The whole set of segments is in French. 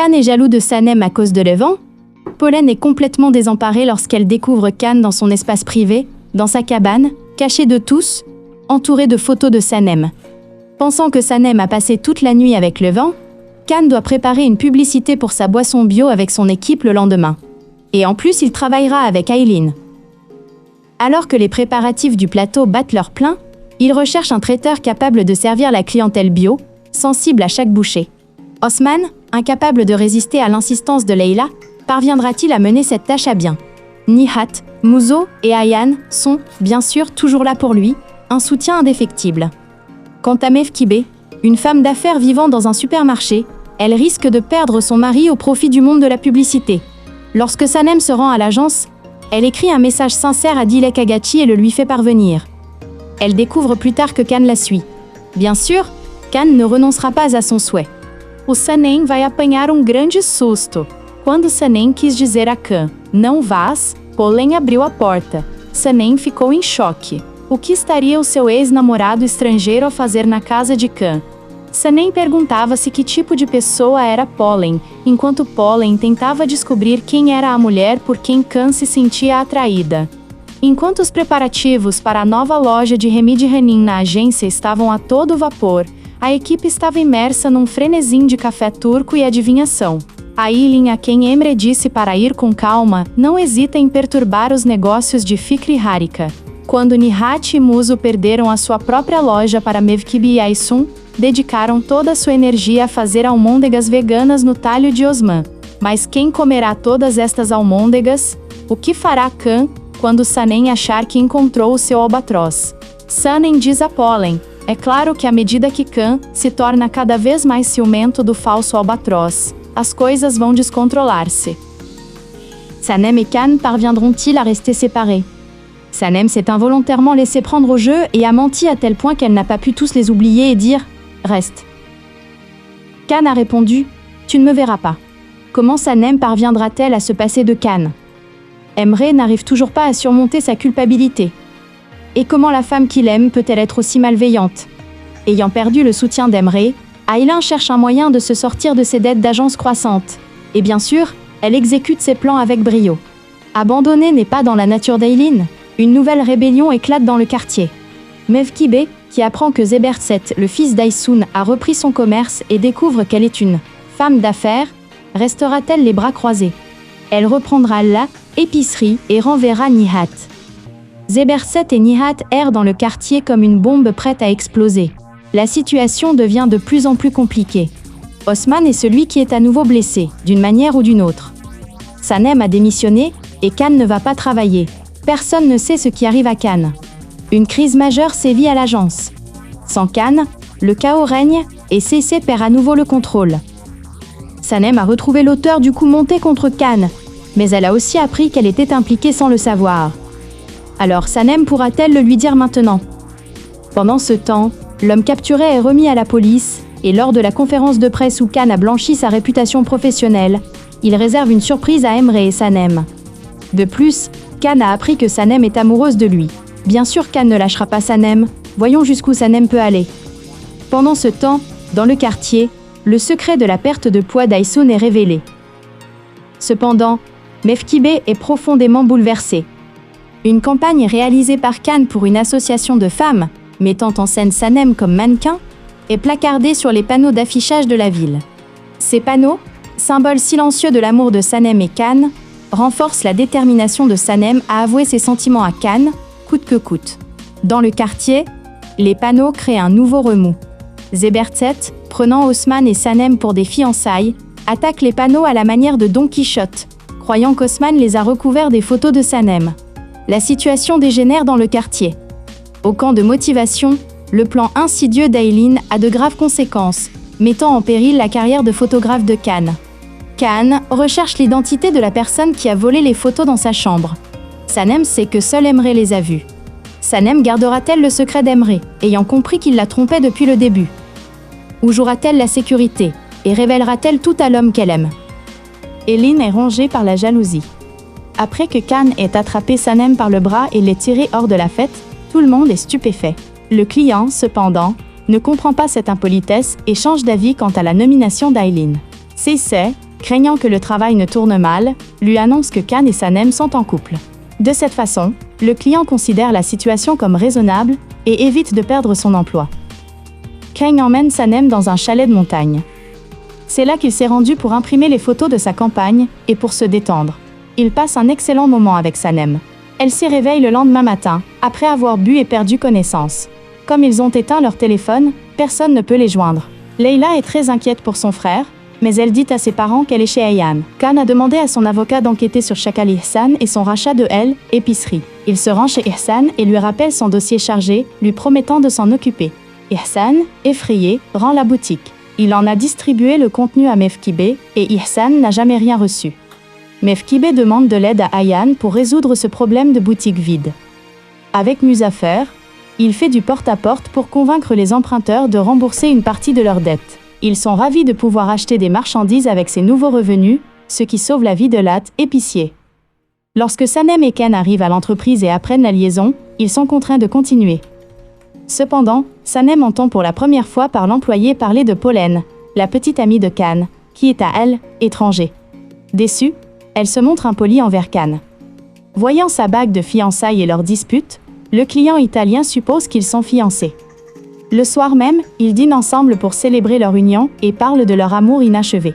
Can est jaloux de Sanem à cause de Levant. Pollen est complètement désemparée lorsqu'elle découvre Can dans son espace privé, dans sa cabane, cachée de tous, entourée de photos de Sanem. Pensant que Sanem a passé toute la nuit avec Levant, Can doit préparer une publicité pour sa boisson bio avec son équipe le lendemain. Et en plus, il travaillera avec Aileen. Alors que les préparatifs du plateau battent leur plein, il recherche un traiteur capable de servir la clientèle bio, sensible à chaque bouchée. Osman, incapable de résister à l'insistance de Leila, parviendra-t-il à mener cette tâche à bien? Nihat, Muzo et Ayaan sont, bien sûr, toujours là pour lui, un soutien indéfectible. Quant à Mevkibe, une femme d'affaires vivant dans un supermarché, elle risque de perdre son mari au profit du monde de la publicité. Lorsque Sanem se rend à l'agence, elle écrit un message sincère à Dilek Agachi et le lui fait parvenir. Elle découvre plus tard que Can la suit. Bien sûr, Can ne renoncera pas à son souhait. O Sanem vai apanhar grande susto. Quando Sanem quis dizer a Can, não vás, Pollen abriu a porta. Sanem ficou em choque. O que estaria o seu ex-namorado estrangeiro a fazer na casa de Can? Sanem perguntava-se que tipo de pessoa era Pollen, enquanto Pollen tentava descobrir quem era a mulher por quem Can se sentia atraída. Enquanto os preparativos para a nova loja de Remy de Hanin na agência estavam a todo vapor, a equipe estava imersa num frenesim de café turco e adivinhação. Aileen, a quem Emre disse para ir com calma, não hesita em perturbar os negócios de Fikri Harika. Quando Nihat e Muzo perderam a sua própria loja para Mevkibe e Aysun, dedicaram toda a sua energia a fazer almôndegas veganas no talho de Osman. Mas quem comerá todas estas almôndegas? O que fará Can quando Sanem achar que encontrou o seu albatroz? Sanem diz a Pollen: é claro que à medida que Can se torna cada vez mais ciumento do falso albatroz, as coisas vão descontrolar-se. Sanem et Can parviendront-ils à rester séparés? Sanem s'est involontairement laissé prendre au jeu et a menti à tel point qu'elle n'a pas pu tous les oublier et dire « Reste ». Can a répondu « Tu ne me verras pas ». Comment Sanem parviendra-t-elle à se passer de Can? Emre n'arrive toujours pas à surmonter sa culpabilité. Et comment la femme qu'il aime peut-elle être aussi malveillante? Ayant perdu le soutien d'Emre, Aylan cherche un moyen de se sortir de ses dettes d'agence croissantes. Et bien sûr, elle exécute ses plans avec brio. Abandonner n'est pas dans la nature d'Ayleen. Une nouvelle rébellion éclate dans le quartier. Mevkibe, qui apprend que Zeberset, le fils d'Aysun, a repris son commerce et découvre qu'elle est une femme d'affaires, restera-t-elle les bras croisés? Elle reprendra la épicerie et renverra Nihat. Zeberset et Nihat errent dans le quartier comme une bombe prête à exploser. La situation devient de plus en plus compliquée. Osman est celui qui est à nouveau blessé, d'une manière ou d'une autre. Sanem a démissionné et Can ne va pas travailler. Personne ne sait ce qui arrive à Can. Une crise majeure sévit à l'agence. Sans Can, le chaos règne et CC perd à nouveau le contrôle. Sanem a retrouvé l'auteur du coup monté contre Can, mais elle a aussi appris qu'elle était impliquée sans le savoir. Alors Sanem pourra-t-elle le lui dire maintenant? Pendant ce temps, l'homme capturé est remis à la police, et lors de la conférence de presse où Can a blanchi sa réputation professionnelle, il réserve une surprise à Emre et Sanem. De plus, Can a appris que Sanem est amoureuse de lui. Bien sûr, Can ne lâchera pas Sanem, voyons jusqu'où Sanem peut aller. Pendant ce temps, dans le quartier, le secret de la perte de poids d'Aysun est révélé. Cependant, Mevkibe est profondément bouleversée. Une campagne réalisée par Can pour une association de femmes, mettant en scène Sanem comme mannequin, est placardée sur les panneaux d'affichage de la ville. Ces panneaux, symboles silencieux de l'amour de Sanem et Can, renforcent la détermination de Sanem à avouer ses sentiments à Can, coûte que coûte. Dans le quartier, les panneaux créent un nouveau remous. Zeberset, prenant Osman et Sanem pour des fiançailles, attaque les panneaux à la manière de Don Quichotte, croyant qu'Osman les a recouverts des photos de Sanem. La situation dégénère dans le quartier. Au camp de motivation, le plan insidieux d'Ayleen a de graves conséquences, mettant en péril la carrière de photographe de Can. Can recherche l'identité de la personne qui a volé les photos dans sa chambre. Sanem sait que seul Emre les a vues. Sanem gardera-t-elle le secret d'Emre, ayant compris qu'il la trompait depuis le début? Ou jouera-t-elle la sécurité, et révélera-t-elle tout à l'homme qu'elle aime? Ayleen est rongée par la jalousie. Après que Can ait attrapé Sanem par le bras et l'ait tiré hors de la fête, tout le monde est stupéfait. Le client, cependant, ne comprend pas cette impolitesse et change d'avis quant à la nomination d'Ayleen. CC, craignant que le travail ne tourne mal, lui annonce que Khan et Sanem sont en couple. De cette façon, le client considère la situation comme raisonnable et évite de perdre son emploi. Kang emmène Sanem dans un chalet de montagne. C'est là qu'il s'est rendu pour imprimer les photos de sa campagne et pour se détendre. Il passe un excellent moment avec Sanem. Elle s'y réveille le lendemain matin, après avoir bu et perdu connaissance. Comme ils ont éteint leur téléphone, personne ne peut les joindre. Leila est très inquiète pour son frère, mais elle dit à ses parents qu'elle est chez Ayaan. Khan a demandé à son avocat d'enquêter sur Shakal Ihsan et son rachat de Elle, épicerie. Il se rend chez Ihsan et lui rappelle son dossier chargé, lui promettant de s'en occuper. Ihsan, effrayé, rend la boutique. Il en a distribué le contenu à Mefkibeh et Ihsan n'a jamais rien reçu. Mefkibeh demande de l'aide à Ayaan pour résoudre ce problème de boutique vide. Avec Muzaffer, il fait du porte-à-porte pour convaincre les emprunteurs de rembourser une partie de leurs dettes. Ils sont ravis de pouvoir acheter des marchandises avec ces nouveaux revenus, ce qui sauve la vie de Lat, épicier. Lorsque Sanem et Ken arrivent à l'entreprise et apprennent la liaison, ils sont contraints de continuer. Cependant, Sanem entend pour la première fois par l'employé parler de Pollen, la petite amie de Khan, qui est à elle, étranger. Déçue, elle se montre impolie envers Khan. Voyant sa bague de fiançailles et leur dispute, le client italien suppose qu'ils sont fiancés. Le soir même, ils dînent ensemble pour célébrer leur union et parlent de leur amour inachevé.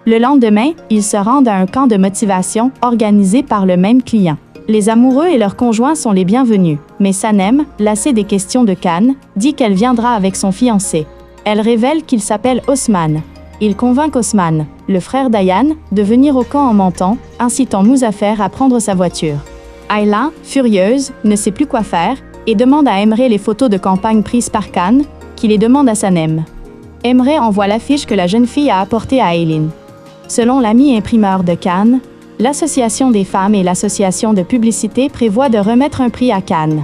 Le lendemain, ils se rendent à un camp de motivation organisé par le même client. Les amoureux et leurs conjoints sont les bienvenus, mais Sanem, lassée des questions de Khan, dit qu'elle viendra avec son fiancé. Elle révèle qu'il s'appelle Osman. Il convainc Osman, le frère d'Ayaan, de venir au camp en mentant, incitant Muzaffer à prendre sa voiture. Ayla, furieuse, ne sait plus quoi faire et demande à Emre les photos de campagne prises par Khan, qui les demande à Sanem. Emre envoie l'affiche que la jeune fille a apportée à Aylin. Selon l'ami imprimeur de Khan, l'association des femmes et l'association de publicité prévoient de remettre un prix à Khan.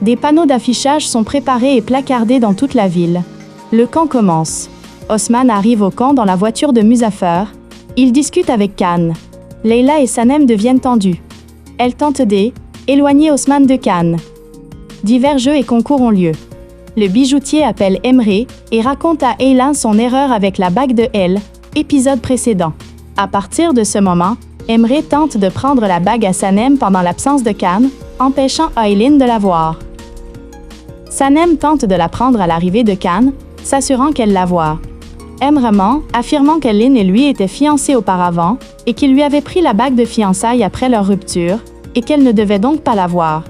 Des panneaux d'affichage sont préparés et placardés dans toute la ville. Le camp commence. Osman arrive au camp dans la voiture de Muzaffer. Il discute avec Khan. Leila et Sanem deviennent tendues. Elles tentent d'éloigner Osman de Khan. Divers jeux et concours ont lieu. Le bijoutier appelle Emre et raconte à Aylan son erreur avec la bague de Elle, épisode précédent. À partir de ce moment, Emre tente de prendre la bague à Sanem pendant l'absence de Khan, empêchant Aylan de la voir. Sanem tente de la prendre à l'arrivée de Khan, s'assurant qu'elle la voit. Emre ment, affirmant qu'Aylin et lui étaient fiancés auparavant et qu'il lui avait pris la bague de fiançailles après leur rupture et qu'elle ne devait donc pas la voir.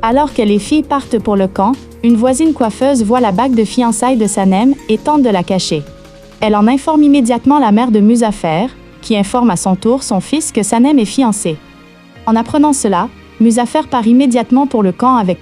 Alors que les filles partent pour le camp, une voisine coiffeuse voit la bague de fiançailles de Sanem et tente de la cacher. Elle en informe immédiatement la mère de Muzaffer, qui informe à son tour son fils que Sanem est fiancé. En apprenant cela, Muzaffer part immédiatement pour le camp avec